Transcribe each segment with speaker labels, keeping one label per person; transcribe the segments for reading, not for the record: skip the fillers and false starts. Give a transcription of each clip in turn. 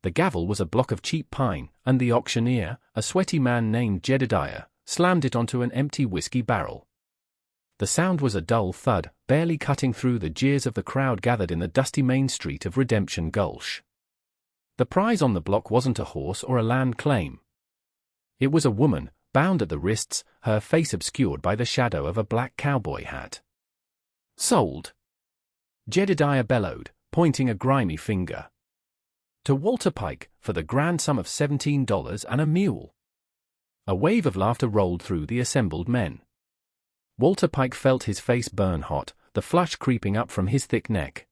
Speaker 1: The gavel was a block of cheap pine, and the auctioneer, a sweaty man named Jedediah, slammed it onto an empty whiskey barrel. The sound was a dull thud, barely cutting through the jeers of the crowd gathered in the dusty main street of Redemption Gulch. The prize on the block wasn't a horse or a land claim. It was a woman, bound at the wrists, her face obscured by the shadow of a black cowboy hat. "Sold!" Jedediah bellowed, pointing a grimy finger. "To Walter Pike, for the grand sum of $17 and a mule." A wave of laughter rolled through the assembled men. Walter Pike felt his face burn hot, the flush creeping up from his thick neck.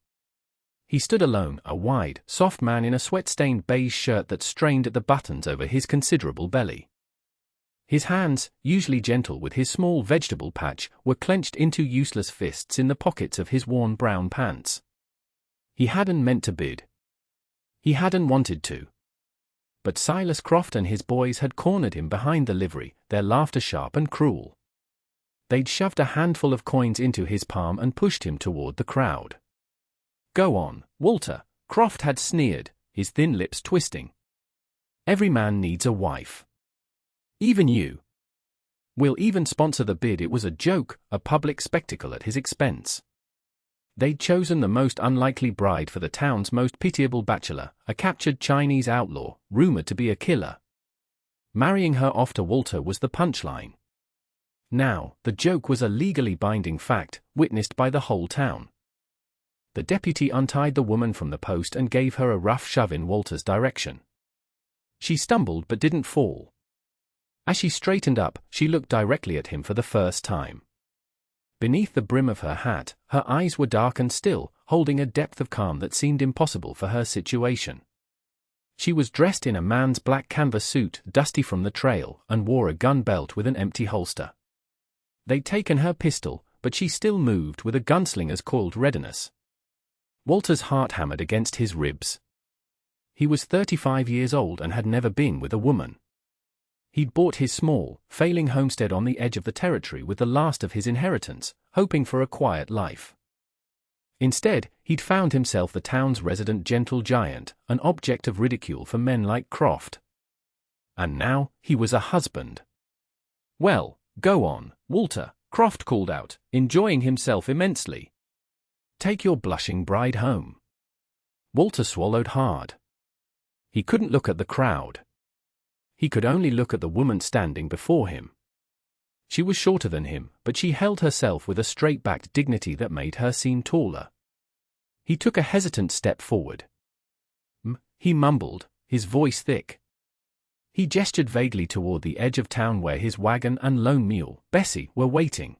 Speaker 1: He stood alone, a wide, soft man in a sweat-stained beige shirt that strained at the buttons over his considerable belly. His hands, usually gentle with his small vegetable patch, were clenched into useless fists in the pockets of his worn brown pants. He hadn't meant to bid. He hadn't wanted to. But Silas Croft and his boys had cornered him behind the livery, their laughter sharp and cruel. They'd shoved a handful of coins into his palm and pushed him toward the crowd. "Go on, Walter," Croft had sneered, his thin lips twisting. "Every man needs a wife. Even you. We'll even sponsor the bid." It was a joke, a public spectacle at his expense. They'd chosen the most unlikely bride for the town's most pitiable bachelor, a captured Chinese outlaw, rumored to be a killer. Marrying her off to Walter was the punchline. Now, the joke was a legally binding fact, witnessed by the whole town. The deputy untied the woman from the post and gave her a rough shove in Walter's direction. She stumbled but didn't fall. As she straightened up, she looked directly at him for the first time. Beneath the brim of her hat, her eyes were dark and still, holding a depth of calm that seemed impossible for her situation. She was dressed in a man's black canvas suit, dusty from the trail, and wore a gun belt with an empty holster. They'd taken her pistol, but she still moved with a gunslinger's coiled readiness. Walter's heart hammered against his ribs. He was 35 years old and had never been with a woman. He'd bought his small, failing homestead on the edge of the territory with the last of his inheritance, hoping for a quiet life. Instead, he'd found himself the town's resident gentle giant, an object of ridicule for men like Croft. And now, he was a husband. "Well, go on, Walter," Croft called out, enjoying himself immensely. "Take your blushing bride home." Walter swallowed hard. He couldn't look at the crowd. He could only look at the woman standing before him. She was shorter than him, but she held herself with a straight-backed dignity that made her seem taller. He took a hesitant step forward. He mumbled, his voice thick. He gestured vaguely toward the edge of town where his wagon and lone mule, Bessie, were waiting.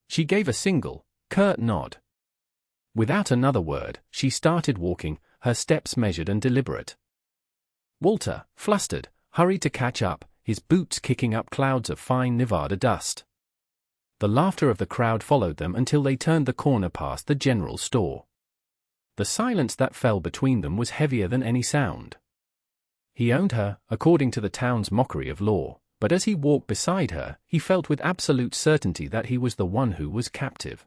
Speaker 1: She gave a single, curt nod. Without another word, she started walking, her steps measured and deliberate. Walter, flustered, hurried to catch up, his boots kicking up clouds of fine Nevada dust. The laughter of the crowd followed them until they turned the corner past the general store. The silence that fell between them was heavier than any sound. He owned her, according to the town's mockery of law, but as he walked beside her, he felt with absolute certainty that he was the one who was captive.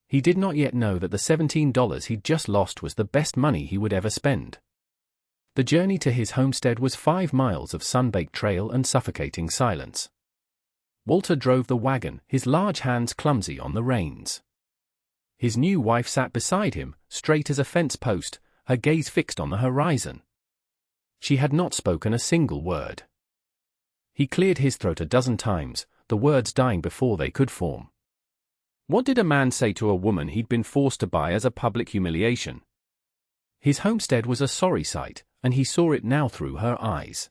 Speaker 1: He did not yet know that the $17 he'd just lost was the best money he would ever spend. The journey to his homestead was 5 miles of sun-baked trail and suffocating silence. Walter drove the wagon, his large hands clumsy on the reins. His new wife sat beside him, straight as a fence post, her gaze fixed on the horizon. She had not spoken a single word. He cleared his throat a dozen times, the words dying before they could form. What did a man say to a woman he'd been forced to buy as a public humiliation? His homestead was a sorry sight, and he saw it now through her eyes.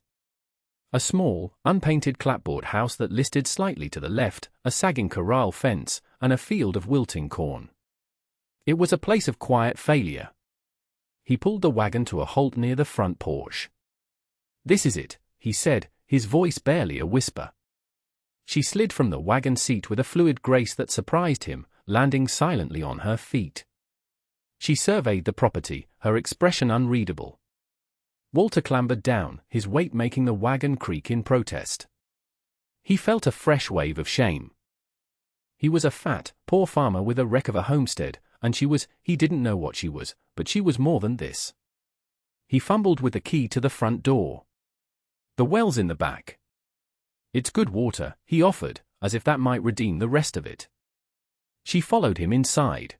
Speaker 1: A small, unpainted clapboard house that listed slightly to the left, a sagging corral fence, and a field of wilting corn. It was a place of quiet failure. He pulled the wagon to a halt near the front porch. "This is it," he said, his voice barely a whisper. She slid from the wagon seat with a fluid grace that surprised him, landing silently on her feet. She surveyed the property, her expression unreadable. Walter clambered down, his weight making the wagon creak in protest. He felt a fresh wave of shame. He was a fat, poor farmer with a wreck of a homestead, and he didn't know what she was, but she was more than this. He fumbled with the key to the front door. "The well's in the back." "It's good water," he offered, as if that might redeem the rest of it. She followed him inside.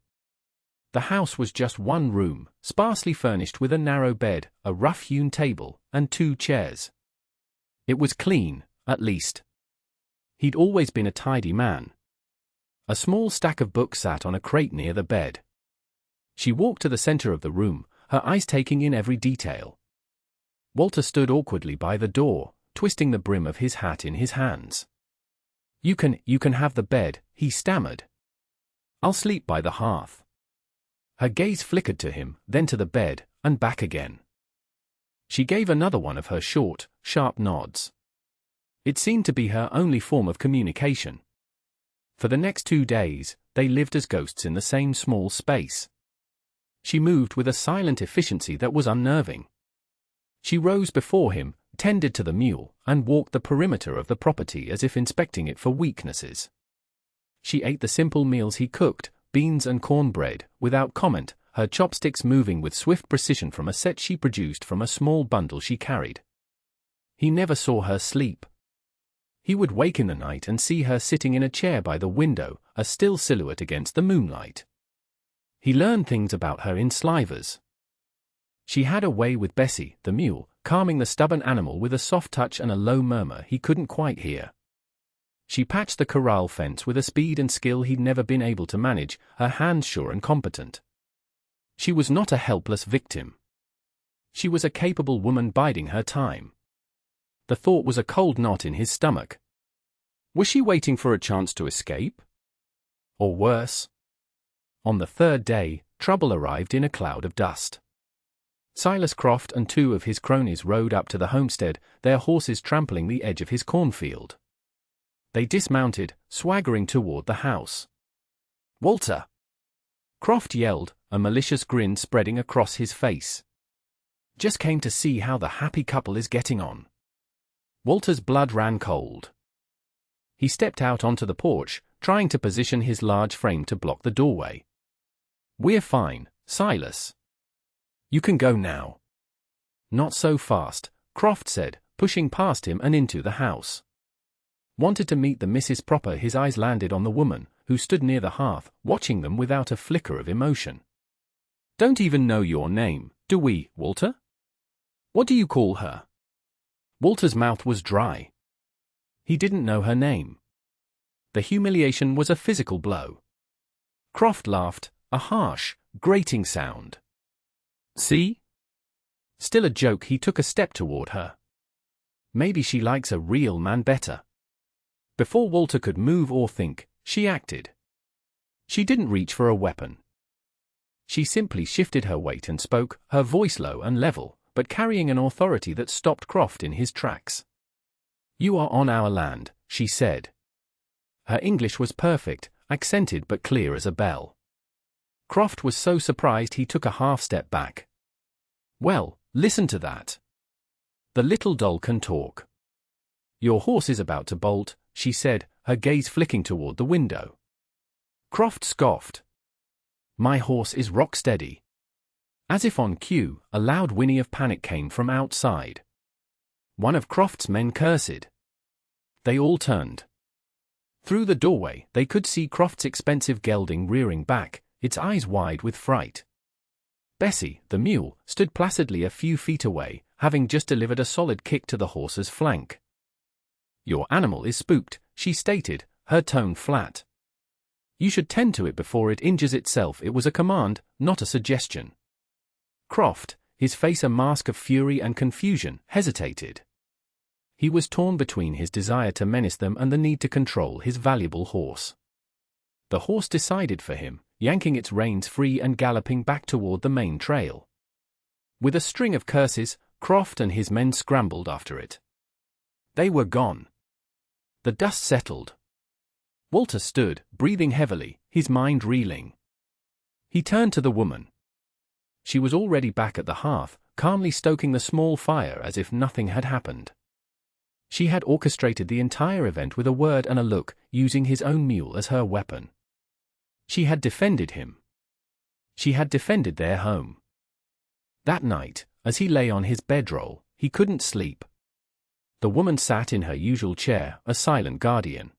Speaker 1: The house was just one room, sparsely furnished with a narrow bed, a rough-hewn table, and 2 chairs. It was clean, at least. He'd always been a tidy man. A small stack of books sat on a crate near the bed. She walked to the center of the room, her eyes taking in every detail. Walter stood awkwardly by the door, twisting the brim of his hat in his hands. You can have the bed," he stammered. "I'll sleep by the hearth." Her gaze flickered to him, then to the bed, and back again. She gave another one of her short, sharp nods. It seemed to be her only form of communication. For the next 2 days, they lived as ghosts in the same small space. She moved with a silent efficiency that was unnerving. She rose before him, tended to the mule, and walked the perimeter of the property as if inspecting it for weaknesses. She ate the simple meals he cooked, beans and cornbread, without comment, her chopsticks moving with swift precision from a set she produced from a small bundle she carried. He never saw her sleep. He would wake in the night and see her sitting in a chair by the window, a still silhouette against the moonlight. He learned things about her in slivers. She had a way with Bessie, the mule, calming the stubborn animal with a soft touch and a low murmur he couldn't quite hear. She patched the corral fence with a speed and skill he'd never been able to manage, her hands sure and competent. She was not a helpless victim. She was a capable woman biding her time. The thought was a cold knot in his stomach. Was she waiting for a chance to escape? Or worse? On the 3rd day, trouble arrived in a cloud of dust. Silas Croft and 2 of his cronies rode up to the homestead, their horses trampling the edge of his cornfield. They dismounted, swaggering toward the house. "Walter!" Croft yelled, a malicious grin spreading across his face. "Just came to see how the happy couple is getting on." Walter's blood ran cold. He stepped out onto the porch, trying to position his large frame to block the doorway. "We're fine, Silas. You can go now." "Not so fast," Croft said, pushing past him and into the house. Wanted to meet the Mrs. Proper. His eyes landed on the woman, who stood near the hearth, watching them without a flicker of emotion. "Don't even know your name, do we, Walter? What do you call her?" Walter's mouth was dry. He didn't know her name. The humiliation was a physical blow. Croft laughed, a harsh, grating sound. "See?" Still a joke, he took a step toward her. Maybe she likes a real man better. Before Walter could move or think, she acted. She didn't reach for a weapon. She simply shifted her weight and spoke, her voice low and level, but carrying an authority that stopped Croft in his tracks. "You are on our land," she said. Her English was perfect, accented but clear as a bell. Croft was so surprised he took a half-step back. "Well, listen to that. The little doll can talk." "Your horse is about to bolt," she said, her gaze flicking toward the window. Croft scoffed. "My horse is rock steady." As if on cue, a loud whinny of panic came from outside. One of Croft's men cursed. They all turned. Through the doorway, they could see Croft's expensive gelding rearing back, its eyes wide with fright. Bessie, the mule, stood placidly a few feet away, having just delivered a solid kick to the horse's flank. "Your animal is spooked," she stated, her tone flat. "You should tend to it before it injures itself." It was a command, not a suggestion. Croft, his face a mask of fury and confusion, hesitated. He was torn between his desire to menace them and the need to control his valuable horse. The horse decided for him, yanking its reins free and galloping back toward the main trail. With a string of curses, Croft and his men scrambled after it. They were gone. The dust settled. Walter stood, breathing heavily, his mind reeling. He turned to the woman. She was already back at the hearth, calmly stoking the small fire as if nothing had happened. She had orchestrated the entire event with a word and a look, using his own mule as her weapon. She had defended him. She had defended their home. That night, as he lay on his bedroll, he couldn't sleep. The woman sat in her usual chair, a silent guardian.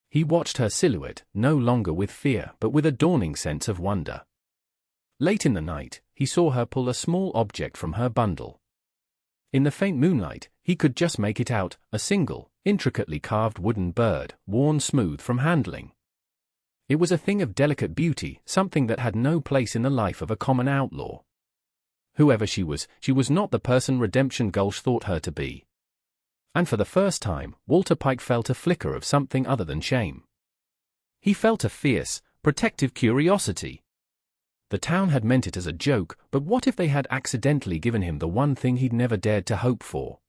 Speaker 1: He watched her silhouette, no longer with fear but with a dawning sense of wonder. Late in the night, he saw her pull a small object from her bundle. In the faint moonlight, he could just make it out, a single, intricately carved wooden bird, worn smooth from handling. It was a thing of delicate beauty, something that had no place in the life of a common outlaw. Whoever she was not the person Redemption Gulch thought her to be. And for the first time, Walter Pike felt a flicker of something other than shame. He felt a fierce, protective curiosity. The town had meant it as a joke, but what if they had accidentally given him the one thing he'd never dared to hope for?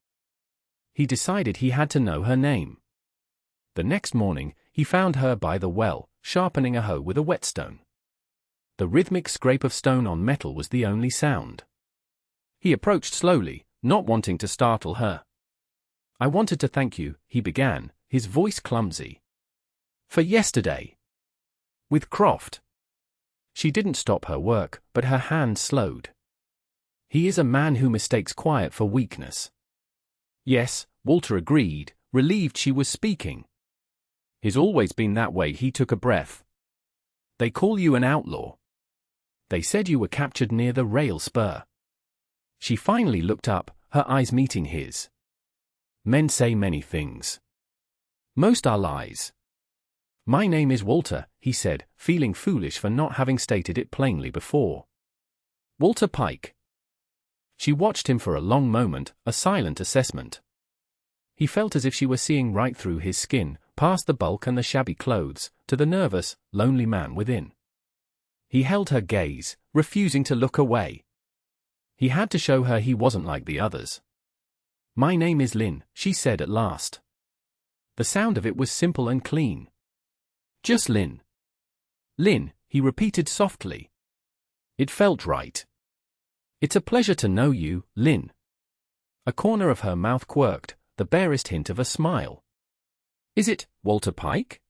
Speaker 1: He decided he had to know her name. The next morning, he found her by the well, sharpening a hoe with a whetstone. The rhythmic scrape of stone on metal was the only sound. He approached slowly, not wanting to startle her. "I wanted to thank you," he began, his voice clumsy. "For yesterday. With Croft." She didn't stop her work, but her hand slowed. "He is a man who mistakes quiet for weakness." "Yes," Walter agreed, relieved she was speaking. "He's always been that way." He took a breath. "They call you an outlaw. They said you were captured near the rail spur." She finally looked up, her eyes meeting his. "Men say many things. Most are lies." "My name is Walter," he said, feeling foolish for not having stated it plainly before. "Walter Pike." She watched him for a long moment, a silent assessment. He felt as if she were seeing right through his skin, past the bulk and the shabby clothes, to the nervous, lonely man within. He held her gaze, refusing to look away. He had to show her he wasn't like the others. "My name is Lynn," she said at last. The sound of it was simple and clean. "Just Lynn." "Lynn," he repeated softly. It felt right. "It's a pleasure to know you, Lynn." A corner of her mouth quirked, the barest hint of a smile. "Is it, Walter Pike?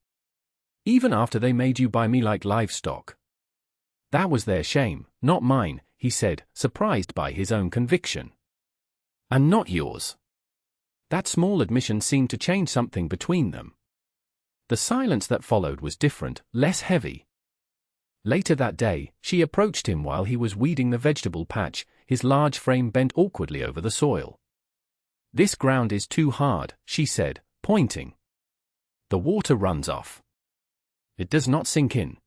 Speaker 1: Even after they made you buy me like livestock?" "That was their shame, not mine," he said, surprised by his own conviction. "And not yours." That small admission seemed to change something between them. The silence that followed was different, less heavy. Later that day, she approached him while he was weeding the vegetable patch, his large frame bent awkwardly over the soil. "This ground is too hard," she said, pointing. "The water runs off. It does not sink in."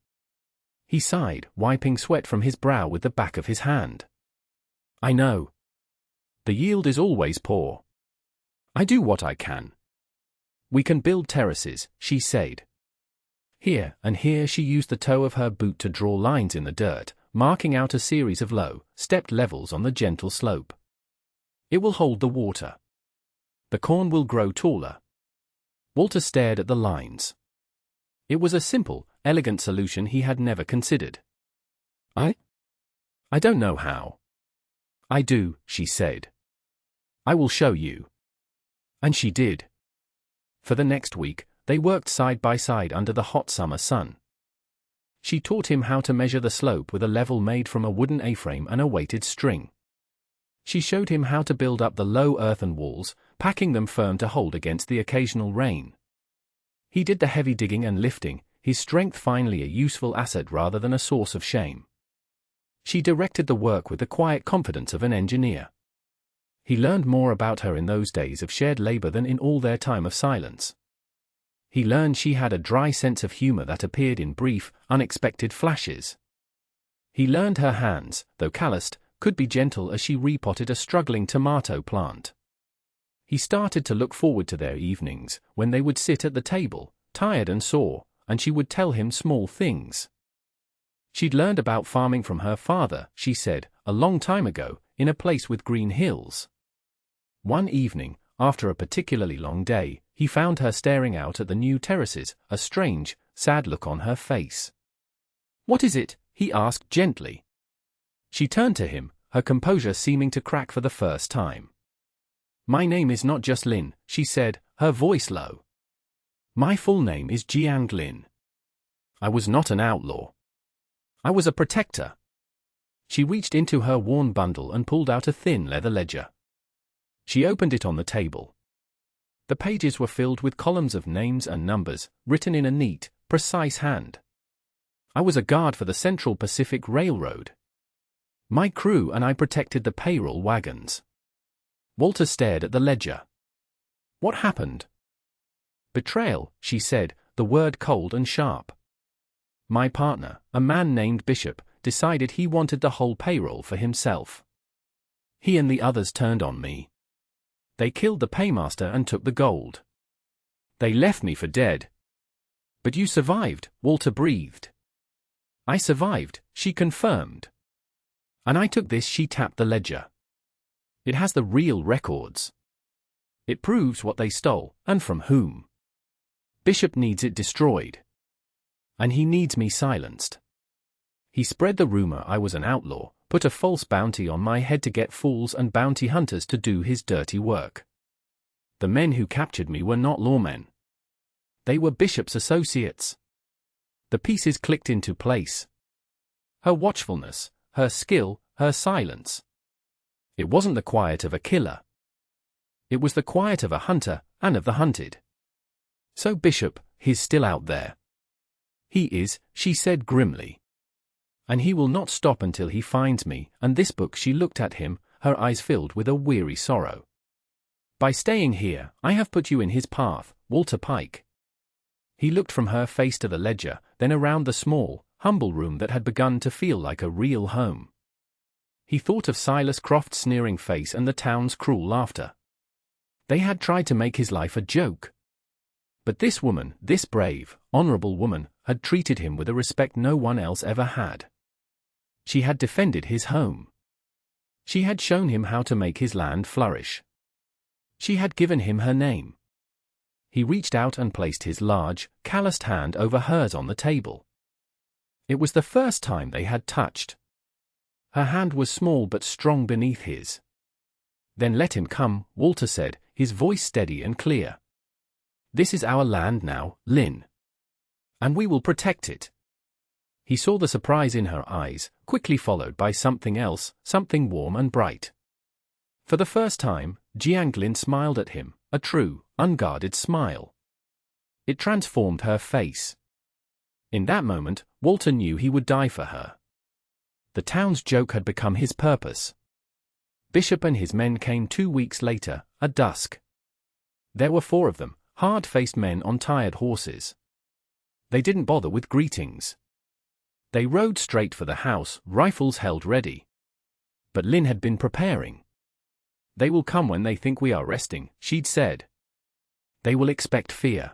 Speaker 1: He sighed, wiping sweat from his brow with the back of his hand. "I know. The yield is always poor. I do what I can. We can build terraces," she said. Here and here she used the toe of her boot to draw lines in the dirt, marking out a series of low, stepped levels on the gentle slope. "It will hold the water. The corn will grow taller." Walter stared at the lines. It was a simple, elegant solution he had never considered. I don't know how." "I do," she said. "I will show you." And she did. For the next week, they worked side by side under the hot summer sun. She taught him how to measure the slope with a level made from a wooden A-frame and a weighted string. She showed him how to build up the low earthen walls, packing them firm to hold against the occasional rain. He did the heavy digging and lifting, his strength finally a useful asset rather than a source of shame. She directed the work with the quiet confidence of an engineer. He learned more about her in those days of shared labor than in all their time of silence. He learned she had a dry sense of humor that appeared in brief, unexpected flashes. He learned her hands, though calloused, could be gentle as she repotted a struggling tomato plant. He started to look forward to their evenings, when they would sit at the table, tired and sore, and she would tell him small things. She'd learned about farming from her father, she said, a long time ago, in a place with green hills. One evening, after a particularly long day, he found her staring out at the new terraces, a strange, sad look on her face. "What is it?" he asked gently. She turned to him, her composure seeming to crack for the first time. "My name is not just Lin," she said, her voice low. "My full name is Jiang Lin. I was not an outlaw. I was a protector." She reached into her worn bundle and pulled out a thin leather ledger. She opened it on the table. The pages were filled with columns of names and numbers, written in a neat, precise hand. I was a guard for the Central Pacific Railroad. My crew and I protected the payroll wagons. Walter stared at the ledger. What happened? Betrayal, she said, the word cold and sharp. My partner, a man named Bishop, decided he wanted the whole payroll for himself. He and the others turned on me. They killed the paymaster and took the gold. They left me for dead. But you survived, Walter breathed. I survived, she confirmed. And I took this. She tapped the ledger. It has the real records. It proves what they stole, and from whom. Bishop needs it destroyed. And he needs me silenced. He spread the rumor I was an outlaw, put a false bounty on my head to get fools and bounty hunters to do his dirty work. The men who captured me were not lawmen. They were Bishop's associates. The pieces clicked into place. Her watchfulness, her skill, her silence. It wasn't the quiet of a killer. It was the quiet of a hunter, and of the hunted. So Bishop, he's still out there. He is, she said grimly. And he will not stop until he finds me, and this book. She looked at him, her eyes filled with a weary sorrow. By staying here, I have put you in his path, Walter Pike. He looked from her face to the ledger, then around the small, humble room that had begun to feel like a real home. He thought of Silas Croft's sneering face and the town's cruel laughter. They had tried to make his life a joke. But this woman, this brave, honorable woman, had treated him with a respect no one else ever had. She had defended his home. She had shown him how to make his land flourish. She had given him her name. He reached out and placed his large, calloused hand over hers on the table. It was the first time they had touched. Her hand was small but strong beneath his. Then let him come, Walter said, his voice steady and clear. This is our land now, Lynn. And we will protect it. He saw the surprise in her eyes, quickly followed by something else, something warm and bright. For the first time, Jiang Lin smiled at him, a true, unguarded smile. It transformed her face. In that moment, Walter knew he would die for her. The town's joke had become his purpose. Bishop and his men came 2 weeks later, at dusk. There were 4 of them, hard-faced men on tired horses. They didn't bother with greetings. They rode straight for the house, rifles held ready. But Lynn had been preparing. They will come when they think we are resting, she'd said. They will expect fear.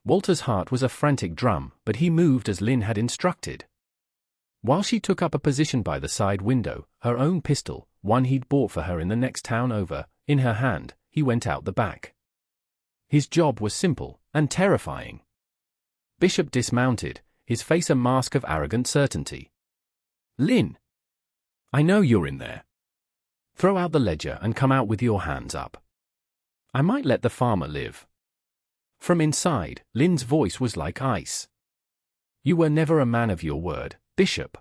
Speaker 1: Walter's heart was a frantic drum, but he moved as Lynn had instructed. While she took up a position by the side window, her own pistol, one he'd bought for her in the next town over, in her hand, he went out the back. His job was simple, and terrifying. Bishop dismounted, his face a mask of arrogant certainty. Lynn! I know you're in there. Throw out the ledger and come out with your hands up. I might let the farmer live. From inside, Lynn's voice was like ice. You were never a man of your word, Bishop.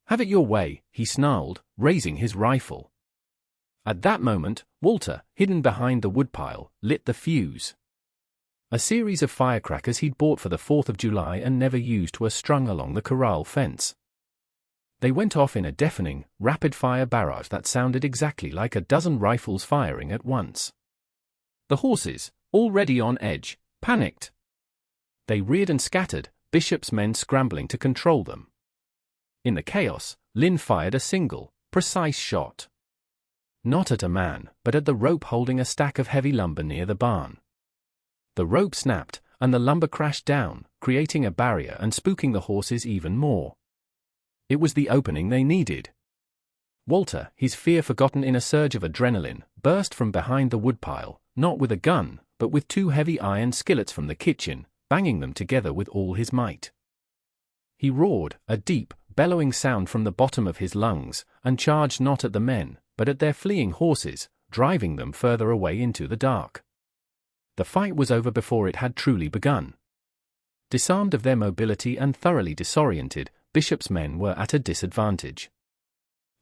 Speaker 1: Have it your way, he snarled, raising his rifle. At that moment, Walter, hidden behind the woodpile, lit the fuse. A series of firecrackers he'd bought for the 4th of July and never used were strung along the corral fence. They went off in a deafening, rapid-fire barrage that sounded exactly like a dozen rifles firing at once. The horses, already on edge, panicked. They reared and scattered, Bishop's men scrambling to control them. In the chaos, Lynn fired a single, precise shot. Not at a man, but at the rope holding a stack of heavy lumber near the barn. The rope snapped, and the lumber crashed down, creating a barrier and spooking the horses even more. It was the opening they needed. Walter, his fear forgotten in a surge of adrenaline, burst from behind the woodpile, not with a gun, but with 2 heavy iron skillets from the kitchen, banging them together with all his might. He roared, a deep, bellowing sound from the bottom of his lungs, and charged not at the men, but at their fleeing horses, driving them further away into the dark. The fight was over before it had truly begun. Disarmed of their mobility and thoroughly disoriented, Bishop's men were at a disadvantage.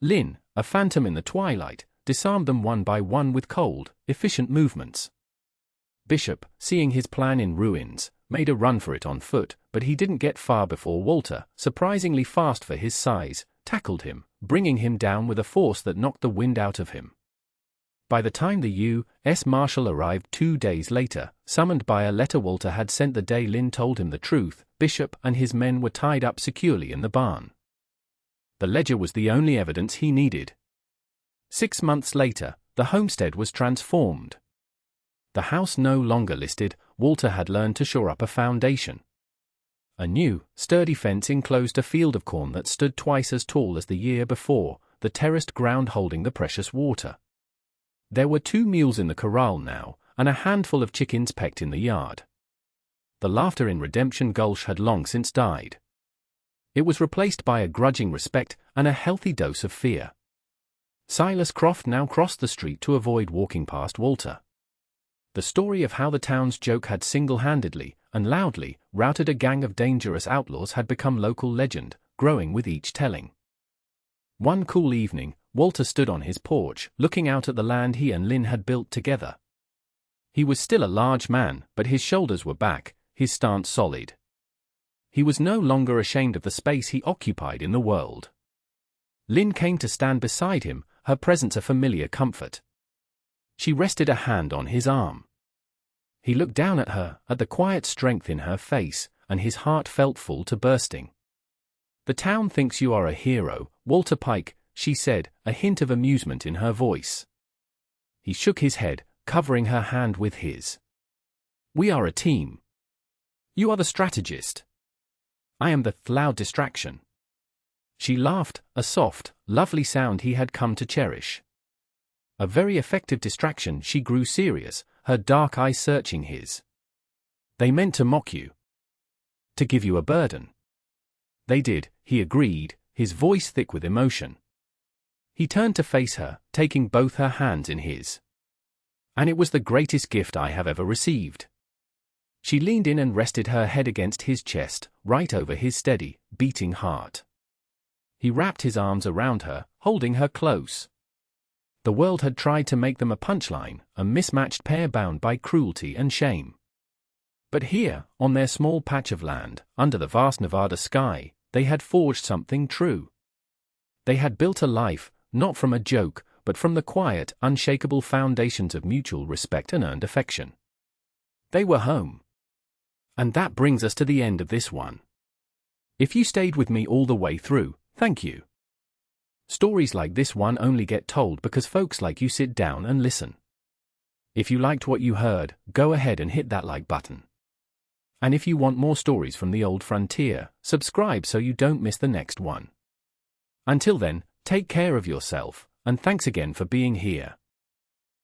Speaker 1: Lynn, a phantom in the twilight, disarmed them one by one with cold, efficient movements. Bishop, seeing his plan in ruins, made a run for it on foot, but he didn't get far before Walter, surprisingly fast for his size, tackled him, bringing him down with a force that knocked the wind out of him. By the time the U.S. Marshal arrived 2 days later, summoned by a letter Walter had sent the day Lynn told him the truth, Bishop and his men were tied up securely in the barn. The ledger was the only evidence he needed. 6 months later, the homestead was transformed. The house no longer listed, Walter had learned to shore up a foundation. A new, sturdy fence enclosed a field of corn that stood twice as tall as the year before, the terraced ground holding the precious water. There were 2 mules in the corral now, and a handful of chickens pecked in the yard. The laughter in Redemption Gulch had long since died. It was replaced by a grudging respect and a healthy dose of fear. Silas Croft now crossed the street to avoid walking past Walter. The story of how the town's joke had single-handedly and loudly routed a gang of dangerous outlaws had become local legend, growing with each telling. One cool evening, Walter stood on his porch, looking out at the land he and Lynn had built together. He was still a large man, but his shoulders were back, his stance solid. He was no longer ashamed of the space he occupied in the world. Lynn came to stand beside him, her presence a familiar comfort. She rested a hand on his arm. He looked down at her, at the quiet strength in her face, and his heart felt full to bursting. "The town thinks you are a hero, Walter Pike," she said, a hint of amusement in her voice. He shook his head, covering her hand with his. "We are a team. You are the strategist. I am the loud distraction." She laughed, a soft, lovely sound he had come to cherish. A very effective distraction. She grew serious, her dark eyes searching his. "They meant to mock you. To give you a burden." "They did," he agreed, his voice thick with emotion. He turned to face her, taking both her hands in his. "And it was the greatest gift I have ever received." She leaned in and rested her head against his chest, right over his steady, beating heart. He wrapped his arms around her, holding her close. The world had tried to make them a punchline, a mismatched pair bound by cruelty and shame. But here, on their small patch of land, under the vast Nevada sky, they had forged something true. They had built a life, not from a joke, but from the quiet, unshakable foundations of mutual respect and earned affection. They were home. And that brings us to the end of this one. If you stayed with me all the way through, thank you. Stories like this one only get told because folks like you sit down and listen. If you liked what you heard, go ahead and hit that like button. And if you want more stories from the old frontier, subscribe so you don't miss the next one. Until then, take care of yourself, and thanks again for being here.